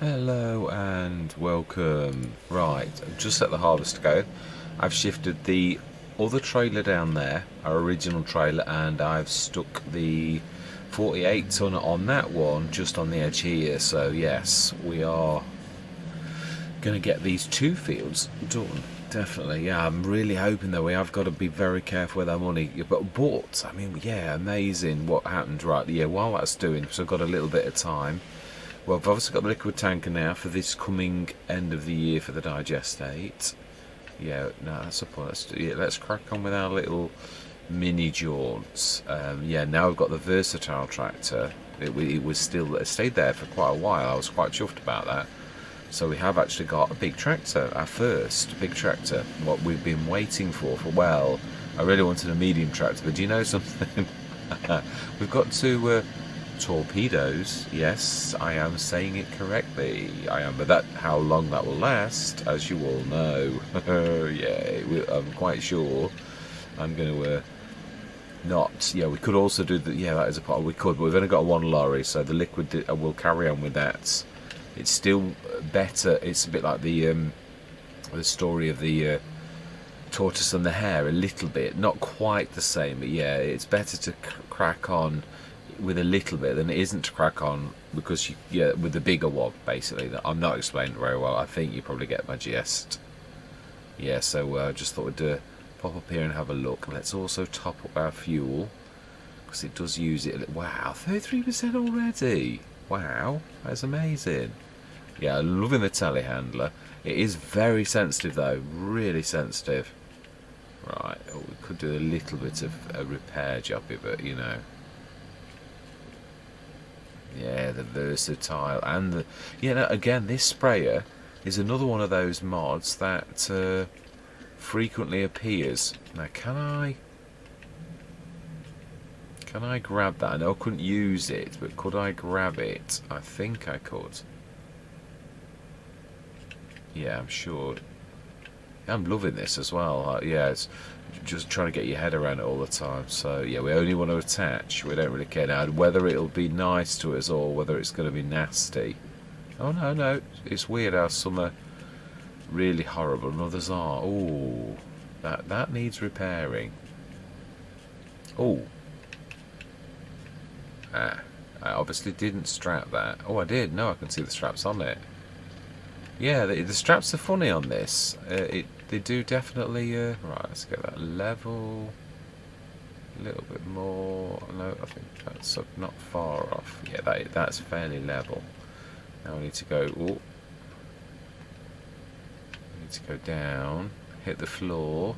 Hello and welcome. Right, I've just let the harvest go. I've shifted the other trailer down there, our original trailer, and I've stuck the 48 tonner on that one just on the edge here. So yes, we are going to get these two fields done. Definitely, yeah. I'm really hoping that we have got to be very careful with our money. But I mean, yeah, amazing what happened. Right, yeah. While that's doing, so I've got a little bit of time. Well, I've obviously got the liquid tanker now for this coming end of the year for the digestate. Yeah, no, that's a point. Let's crack on with our little mini jaunts. Yeah, now I've got the versatile tractor. It stayed there for quite a while. I was quite chuffed about that. So we have actually got a big tractor, our first big tractor. What we've been waiting for. Well, I really wanted a medium tractor, but do you know something? We've got two torpedoes. Yes, I am saying it correctly. I am, but how long that will last, as you all know. Yeah, I'm quite sure. I'm going to not. Yeah, we could also do the. Yeah, that is a part. We could, but we've only got one lorry, so the liquid will carry on with that. It's still better. It's a bit like the story of the tortoise and the hare, a little bit, not quite the same, but yeah, it's better to crack on with a little bit than it isn't to crack on because with the bigger one, basically. I'm not explaining it very well. I think you probably get my gist. Yeah, so I just thought we'd pop up here and have a look. Let's also top up our fuel because it does use it. Wow, 33% already. Wow, that's amazing. Yeah, loving the telehandler. It is very sensitive though, really sensitive. Right, we could do a little bit of a repair job here, but you know. Yeah, the versatile and the again, this sprayer is another one of those mods that frequently appears. Now, can I grab that? I know I couldn't use it, but could I grab it? I think I could. Yeah, I'm sure. I'm loving this as well. Yeah, it's just trying to get your head around it all the time. So yeah, we only want to attach. We don't really care now whether it'll be nice to us or whether it's going to be nasty. Oh no, it's weird how some are really horrible and others are. Oh, that needs repairing. Oh, I obviously didn't strap that. Oh, I did. No, I can see the straps on it. Yeah, the straps are funny on this. They do definitely. Right, let's get that level. A little bit more. No, I think that's not far off. Yeah, that's fairly level. Now we need to go. Oh, need to go down. Hit the floor.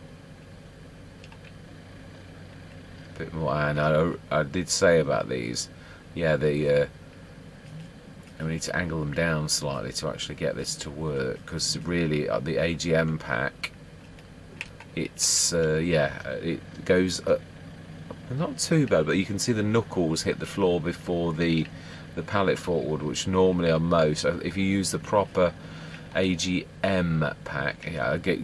A bit more. And I did say about these. Yeah, and we need to angle them down slightly to actually get this to work because really the AGM pack it's it goes not too bad, but you can see the knuckles hit the floor before the pallet forward, which normally on most, if you use the proper AGM pack, yeah, I get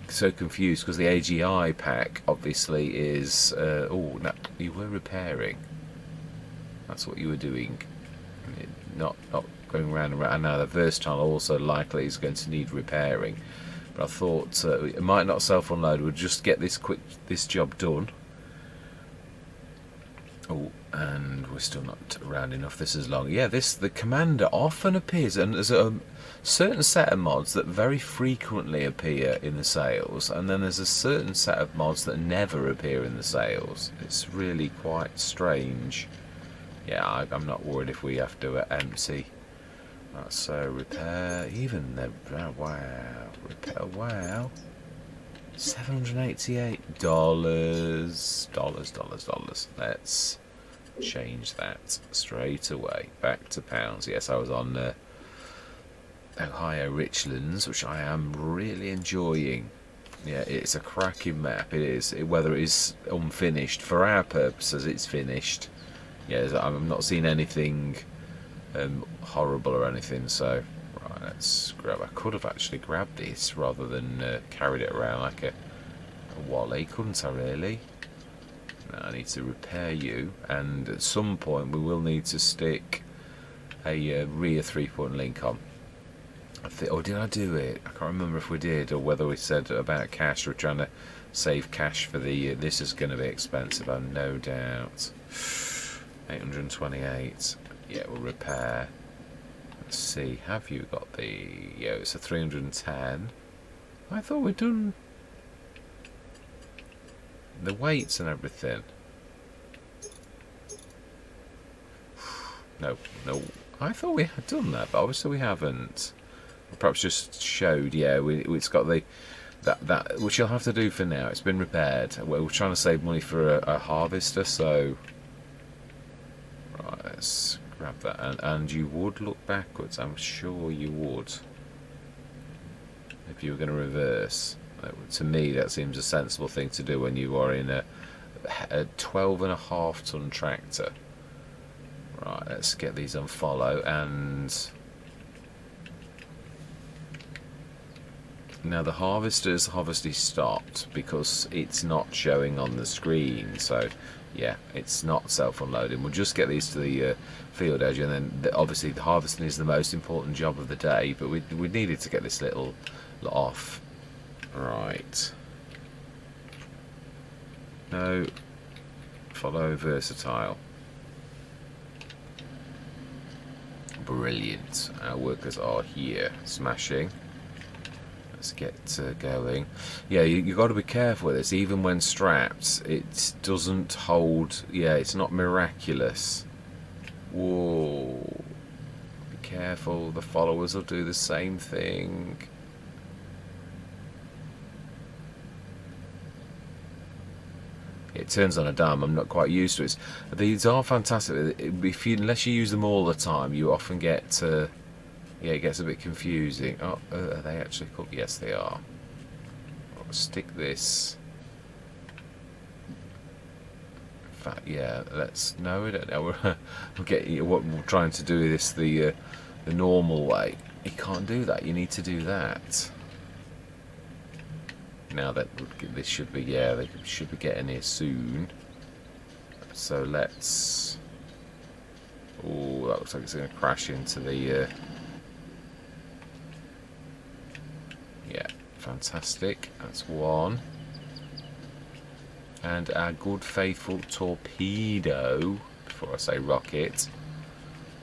so confused because the AGI pack obviously is oh no, you were repairing, that's what you were doing. Not going round and round. Now the versatile also likely is going to need repairing, but I thought it might not self-unload. We'll just get this job done. Oh, and we're still not round enough. This is long. Yeah, the commander often appears, and there's a certain set of mods that very frequently appear in the sales, and then there's a certain set of mods that never appear in the sales. It's really quite strange. Yeah, I'm not worried if we have to empty. So repair, even the wow, repair, wow, $788. Let's change that straight away. Back to pounds. Yes, I was on Ohio Richlands, which I am really enjoying. Yeah, it's a cracking map. It is. Whether it is unfinished, for our purposes, it's finished. Yeah, I'm not seeing anything horrible or anything, so right, let's grab. I could have actually grabbed this rather than carried it around like a wally, couldn't I really? No, I need to repair you, and at some point we will need to stick a rear 3-point link on. I think, or did I do it? I can't remember if we did, or whether we said about cash. We're trying to save cash for the year. This is going to be expensive, I've no doubt. 828. Yeah, we'll repair. Let's see, have you got the... Yeah, it's a 310. I thought we'd done the weights and everything. No. I thought we had done that, but obviously we haven't. Perhaps just showed, yeah, it's got the... That which you'll have to do for now. It's been repaired. We're trying to save money for a harvester, so... Right, let's grab that. And you would look backwards. I'm sure you would. If you were going to reverse. To me, that seems a sensible thing to do when you are in a 12.5 ton tractor. Right, let's get these on follow. And... Now the harvester's obviously stopped because it's not showing on the screen, so yeah, it's not self-unloading. We'll just get these to the field edge, and then obviously the harvesting is the most important job of the day, but we needed to get this little off. Right. No. Follow versatile. Brilliant. Our workers are here. Smashing. Let's get going. Yeah, you've got to be careful with this. Even when strapped, it doesn't hold. Yeah, it's not miraculous. Whoa. Be careful. The followers will do the same thing. It turns on a dime. I'm not quite used to it. These are fantastic. Unless you use them all the time, you often get... yeah, it gets a bit confusing. Oh, are they actually cooked? Yes, they are. I'll stick this. In fact, yeah, let's... No, we don't know. We're trying to do this the normal way. You can't do that. You need to do that. Now that this should be... Yeah, they should be getting here soon. So let's... Oh, that looks like it's going to crash into the... Yeah, fantastic. That's one. And our good faithful torpedo, before I say rocket.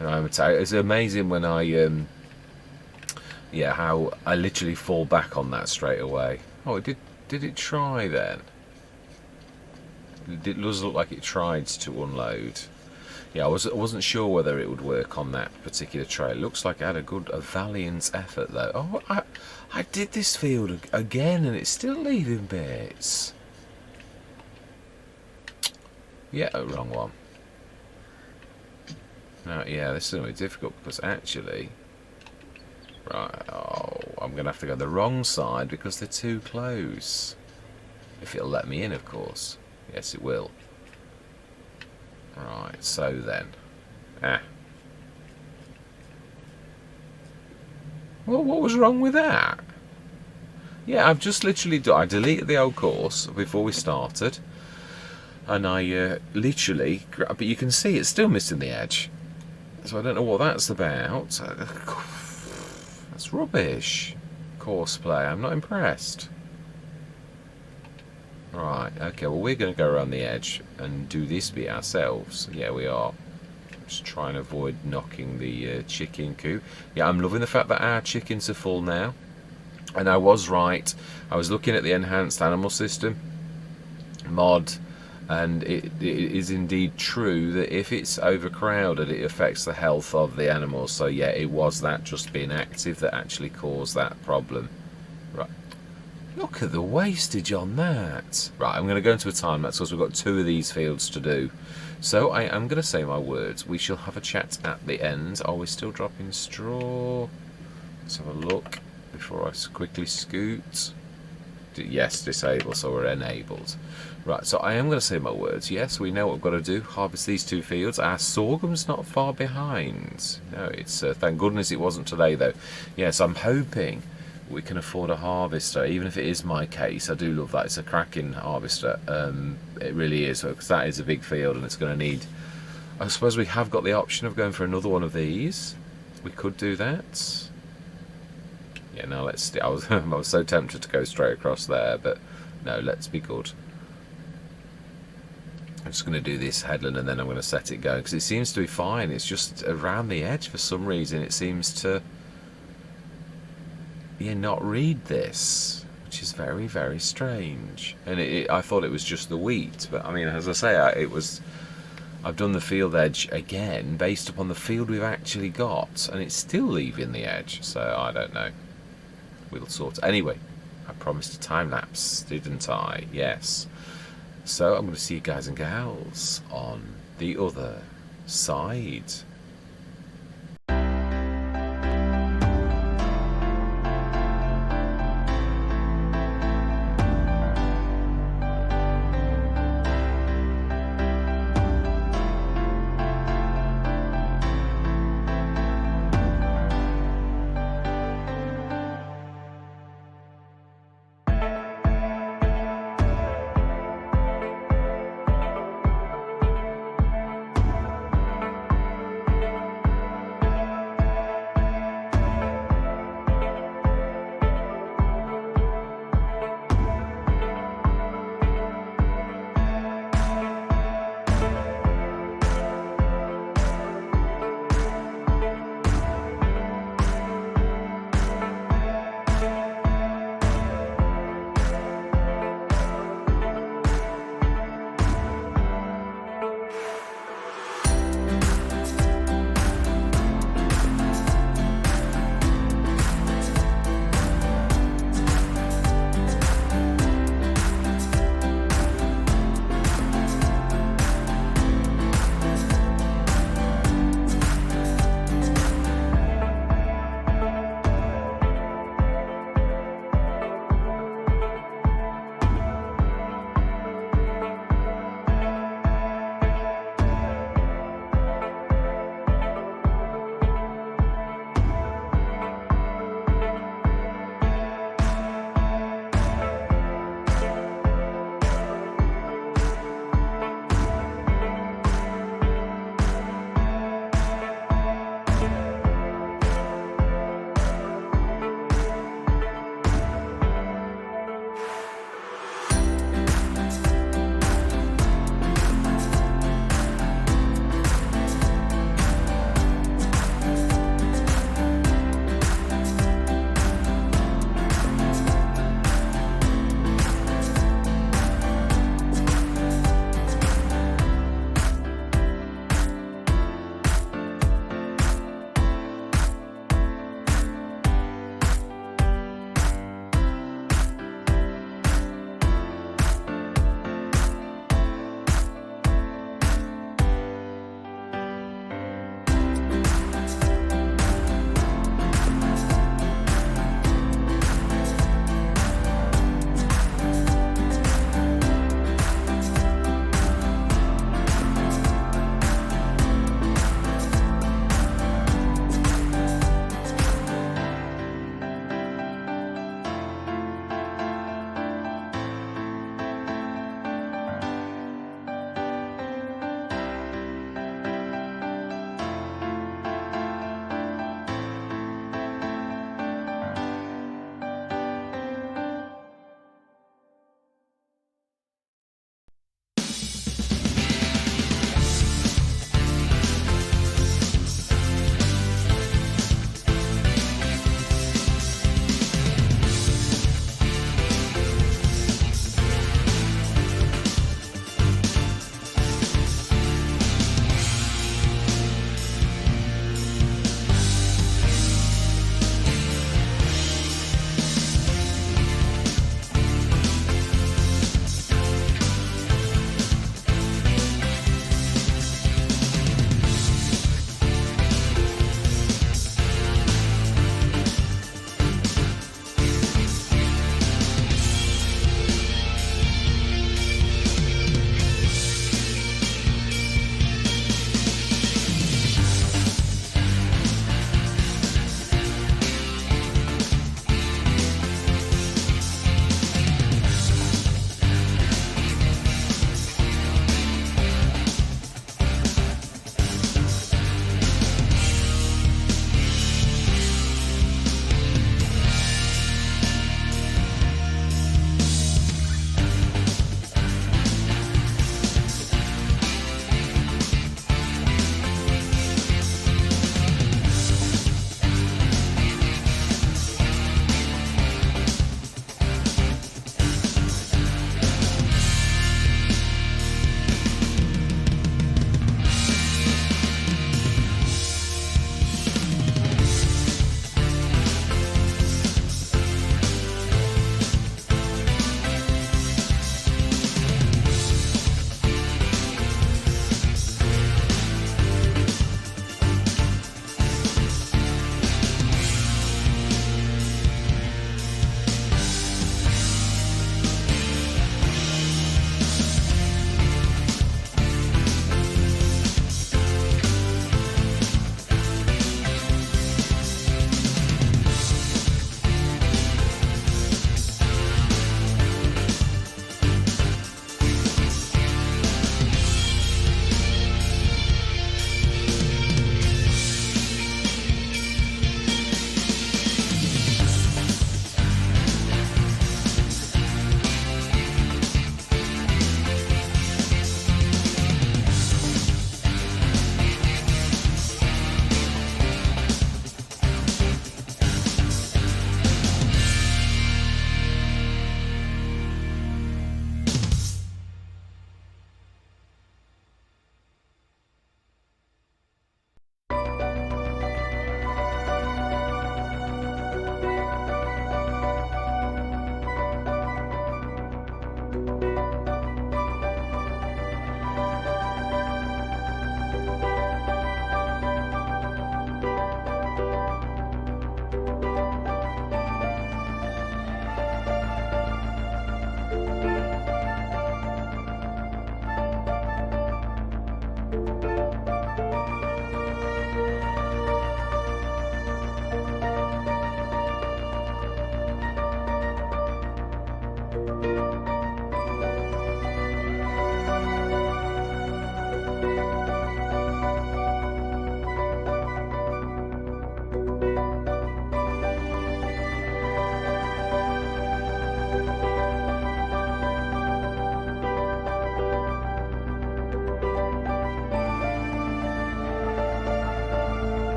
And it's amazing when I, yeah, how I literally fall back on that straight away. Oh, did it try then? It does look like it tried to unload. Yeah, I wasn't sure whether it would work on that particular tray. It looks like it had a valiant effort though. Oh, I did this field again and it's still leaving bits. Yeah, wrong one. Now, yeah, this is going to be difficult because actually... Right, oh, I'm going to have to go the wrong side because they're too close. If it'll let me in, of course. Yes, it will. Right, so then. Well, what was wrong with that? Yeah, I've just literally... I deleted the old course before we started. And I literally... But you can see it's still missing the edge. So I don't know what that's about. That's rubbish. Course play. I'm not impressed. Right, okay, well we're going to go around the edge and do this bit ourselves. Yeah, we are. Just trying to avoid knocking the chicken coop. Yeah, I'm loving the fact that our chickens are full now. And I was right. I was looking at the enhanced animal system mod, and it is indeed true that if it's overcrowded, it affects the health of the animals. So yeah, it was that just being active that actually caused that problem. Right. Look at the wastage on that. Right, I'm going to go into a time lapse because we've got 2 of these fields to do. So I am going to say my words. We shall have a chat at the end. Are we still dropping straw? Let's have a look before I quickly scoot. Yes, disable, so we're enabled. Right, so I am going to say my words. Yes, we know what we've got to do. Harvest these 2 fields. Our sorghum's not far behind. No, it's thank goodness it wasn't today, though. Yes, I'm hoping we can afford a harvester, even if it is my case. I do love that. It's a cracking harvester. It really is, because that is a big field and it's going to need... I suppose we have got the option of going for another one of these. We could do that. Yeah, no, I was I was so tempted to go straight across there, but no, let's be good. I'm just going to do this headland and then I'm going to set it going because it seems to be fine. It's just around the edge for some reason. It seems to, yeah, not read this, which is very, very strange. And I thought it was just the wheat, but I mean, as I say, I've done the field edge again based upon the field we've actually got, and it's still leaving the edge. So I don't know. We'll sort it. Anyway, I promised a time lapse, didn't I? Yes. So I'm going to see you guys and gals on the other side.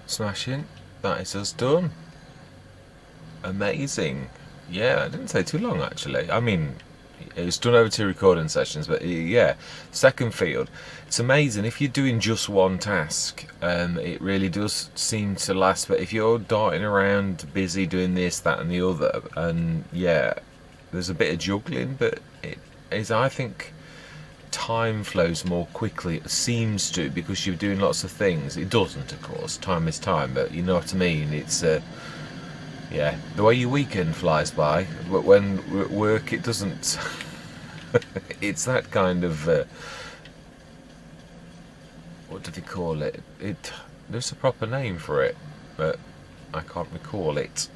Smashing. That is us done. Amazing. Yeah, I didn't say too long actually. I mean, it was done over 2 recording sessions, but yeah, second field. It's amazing if you're doing just one task. It really does seem to last. But if you're darting around, busy doing this, that, and the other, and yeah, there's a bit of juggling, but it is, I think, time flows more quickly. It seems to, because you're doing lots of things. It doesn't, of course. Time is time, but you know what I mean. It's yeah, the way your weekend flies by, but when we're at work, it doesn't. It's that kind of what do they call it? There's a proper name for it, but I can't recall it.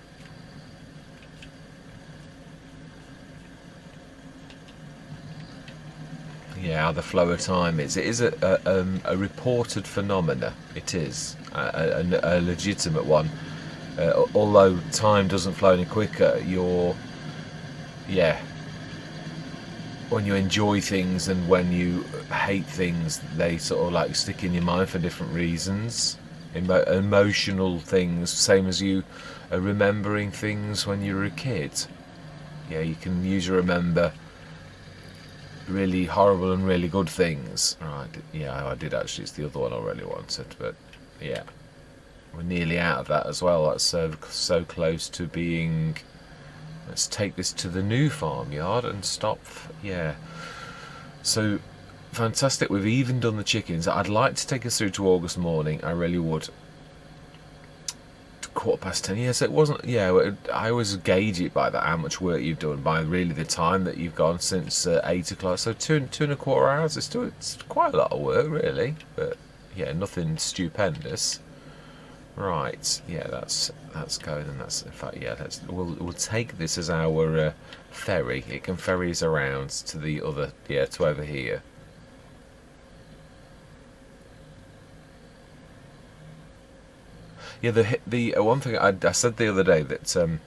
Yeah, how the flow of time is. It is a reported phenomena. It is a legitimate one. Although time doesn't flow any quicker, yeah, when you enjoy things and when you hate things, they sort of like stick in your mind for different reasons. Emotional things, same as you remembering things when you were a kid. Yeah, you can usually remember really horrible and really good things. Right, yeah, I did actually. It's the other one I really wanted, but yeah. We're nearly out of that as well. That's so close to being. Let's take this to the new farmyard and stop. Yeah. So fantastic. We've even done the chickens. I'd like to take us through to August morning. I really would. 10:15. Yes, it wasn't. Yeah, I always gauge it by that, how much work you've done, by really the time that you've gone since 8 o'clock. So 2.25 hours. It's quite a lot of work, really. But yeah, nothing stupendous. Right, yeah, that's going, and that's, in fact, yeah, we'll take this as our ferry. It can ferry us around to the other, yeah, to over here. Yeah, the one thing I said the other day that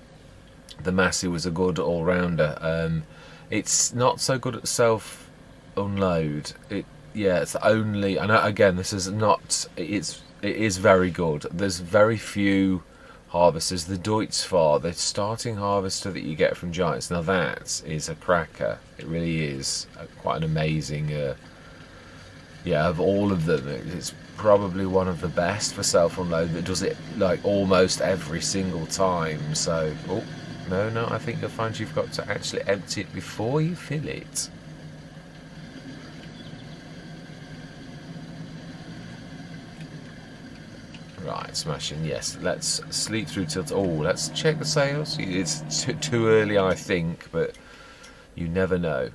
the Massey was a good all rounder. It's not so good at self unload. Yeah, it's only, and again, this is not. It is very good. There's very few harvesters. The Deutz the starting harvester that you get from Giants, now that is a cracker. It really is quite an amazing. Yeah, of all of them, it's probably one of the best for self-unload that does it like almost every single time. So, oh, no, I think you'll find you've got to actually empty it before you fill it. Right, smashing, yes. Let's sleep through till... Oh, let's check the sales. It's too early, I think, but you never know.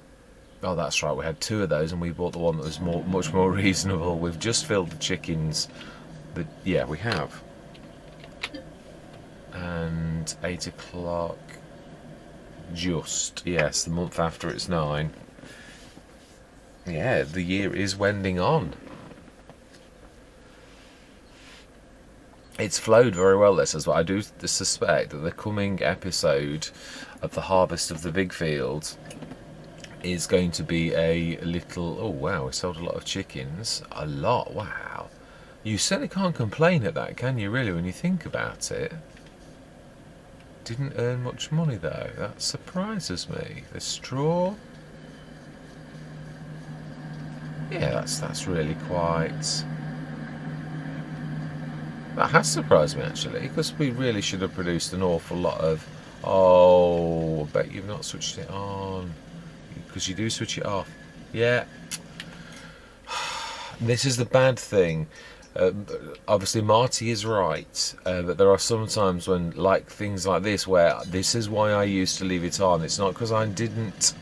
Oh, that's right, we had 2 of those and we bought the one that was much more reasonable. We've just filled the chickens. Yeah, we have. And 8 o'clock... Just, yes, the month after it's 9. Yeah, the year is wending on. It's flowed very well, this, as well. I do suspect that the coming episode of the Harvest of the Big Field is going to be a little... Oh, wow, we sold a lot of chickens. A lot, wow. You certainly can't complain at that, can you, really, when you think about it? Didn't earn much money, though. That surprises me. The straw... Yeah, that's really quite... That has surprised me, actually, because we really should have produced an awful lot of... Oh, I bet you've not switched it on. Because you do switch it off. Yeah. This is the bad thing. Obviously, Marty is right, but there are some times when, like things like this, where this is why I used to leave it on. It's not because I didn't...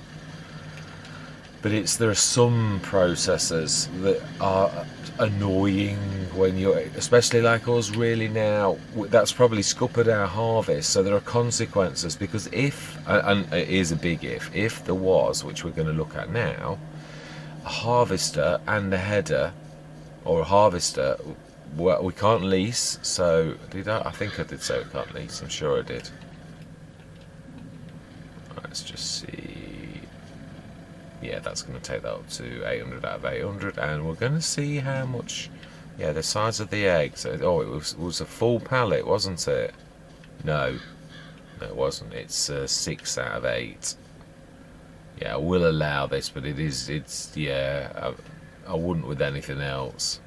But there are some processors that are annoying when you're, especially like us really now, that's probably scuppered our harvest, so there are consequences, because if, and it is a big if there was, which we're going to look at now, a harvester and a header, or a harvester, well, we can't lease, so, I think I did say we can't lease, I'm sure I did. Let's just see. Yeah, that's going to take that up to 800 out of 800, and we're going to see how much Yeah, the size of the eggs. Oh, it was a full pallet, wasn't it? No, no, it wasn't. It's 6 out of 8. Yeah, I will allow this, but it's yeah. I wouldn't with anything else.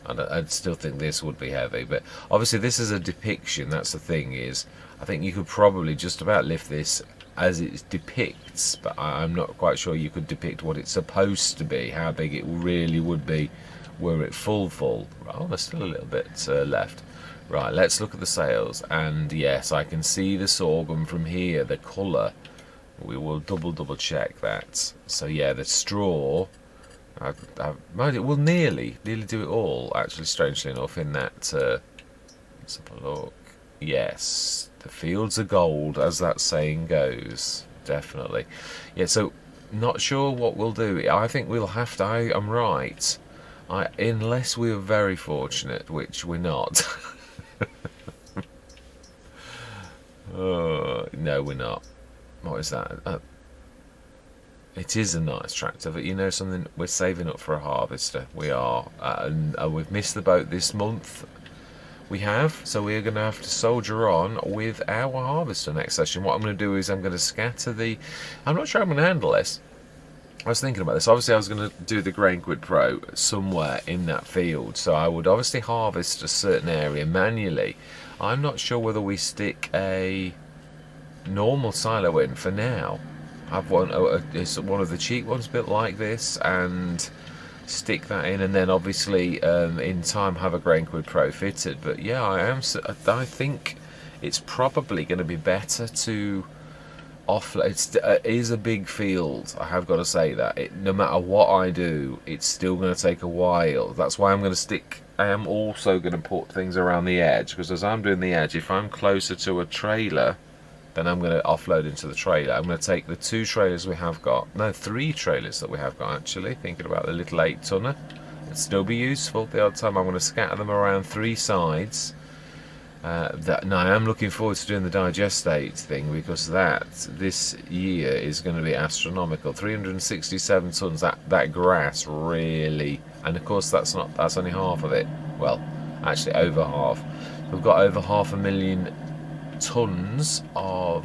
I'd still think this would be heavy, but obviously this is a depiction. That's the thing is, I think you could probably just about lift this as it depicts, but I'm not quite sure you could depict what it's supposed to be, how big it really would be were it full. Oh, there's still a little bit left. Right, let's look at the sales, and yes, I can see the sorghum from here, the colour. We will double check that. So yeah, the straw, it will nearly do it all, actually, strangely enough, in that, let's have a look. Yes, the fields are gold, as that saying goes, definitely. Yeah, so, not sure what we'll do. I think we'll have to, I'm right, unless we're very fortunate, which we're not. No, we're not. What is that? It is a nice tractor, but you know something? We're saving up for a harvester. We are, and we've missed the boat this month. We have, so we're going to have to soldier on with our harvester next session. What I'm going to do is I'm going to scatter the. I'm not sure I'm going to handle this. I was thinking about this. Obviously, I was going to do the Grain Quid Pro somewhere in that field, so I would obviously harvest a certain area manually. I'm not sure whether we stick a normal silo in for now. Have one, it's one of the cheap ones built like this, and stick that in, and then obviously in time have a Grain Quid Pro fitted. But yeah, I think it's probably going to be better to offload. It is a big field, I have got to say that. No matter what I do, it's still going to take a while. That's why I'm going to stick. I am also going to put things around the edge, because as I'm doing the edge, if I'm closer to a trailer, then I'm going to offload into the trailer. I'm going to take the 2 trailers we have got, no, 3 trailers that we have got actually, thinking about the little 8-tonner. It'd still be useful the odd time. I'm going to scatter them around 3 sides. Now I am looking forward to doing the digestate thing, because this year is going to be astronomical. 367 tons. That grass really, and of course that's only half of it. Well, actually over half. We've got over 500,000 tons of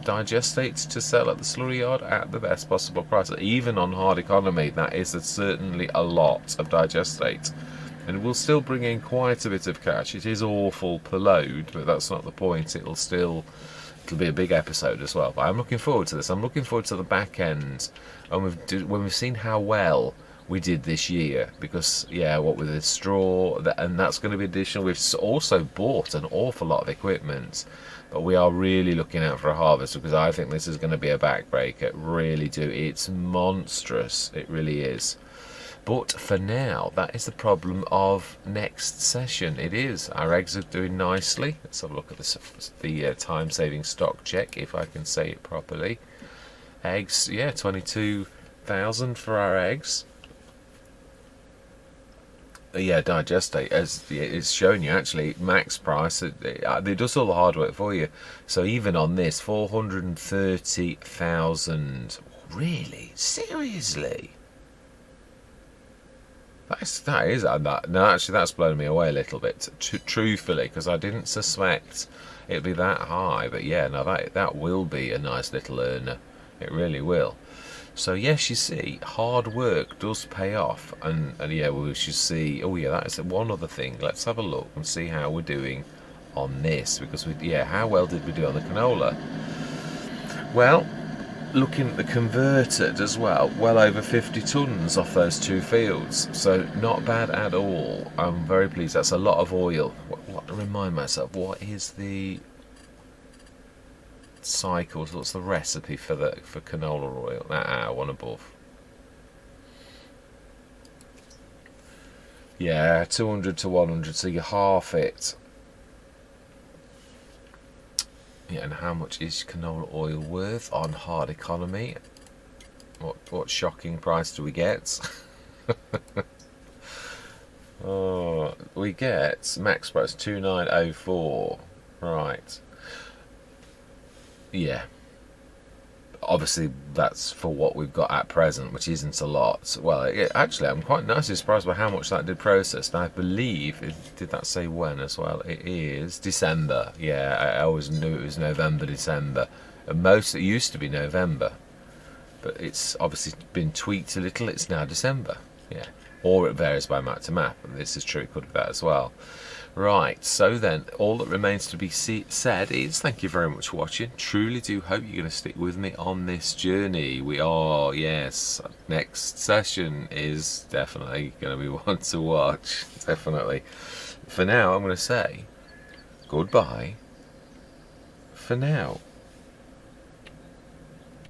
digestate to sell at the slurry yard at the best possible price. Even on hard economy, that is certainly a lot of digestate, and we'll still bring in quite a bit of cash. It is awful per load, but that's not the point. It'll be a big episode as well. But I'm looking forward to this. I'm looking forward to the back end, and when we've seen how well we did this year, because yeah, what with the straw, and that's going to be additional. We've also bought an awful lot of equipment, but we are really looking out for a harvest, because I think this is going to be a backbreaker. Really do. It's monstrous. It really is. But for now, that is the problem of next session. It is. Our eggs are doing nicely. Let's have a look at the time-saving stock check, if I can say it properly. Eggs, yeah, 22,000 for our eggs. Yeah, digestate, as it's showing you, actually max price. It does all the hard work for you. So even on this, 430,000. Really? Seriously? That is no, actually that's blown me away a little bit, truthfully, because I didn't suspect it'd be that high. But yeah, no, that will be a nice little earner. It really will. So yes, you see, hard work does pay off, and yeah, we should see. Oh yeah, that is one other thing. Let's have a look and see how we're doing on this, because how well did we do on the canola? Well, looking at the converted as well, well over 50 tons off those 2 fields, so not bad at all. I'm very pleased. That's a lot of oil. Remind myself, what is the cycles? What's the recipe for canola oil? One above. Yeah, 200 to 100, so you half it. Yeah, and how much is canola oil worth on hard economy? What shocking price do we get? Oh, we get max price 2904. Right. Yeah. Obviously, that's for what we've got at present, which isn't a lot. Well, actually, I'm quite nicely surprised by how much that did process. And I believe, did that say when as well? It is December. Yeah, I always knew it was November, December. And most, it used to be November. But it's obviously been tweaked a little. It's now December. Yeah. Or it varies by map to map. And this is true, it could be that as well. Right, so then, all that remains to be said is thank you very much for watching. Truly do hope you're going to stick with me on this journey. We are, yes, next session is definitely going to be one to watch. Definitely. For now, I'm going to say goodbye for now.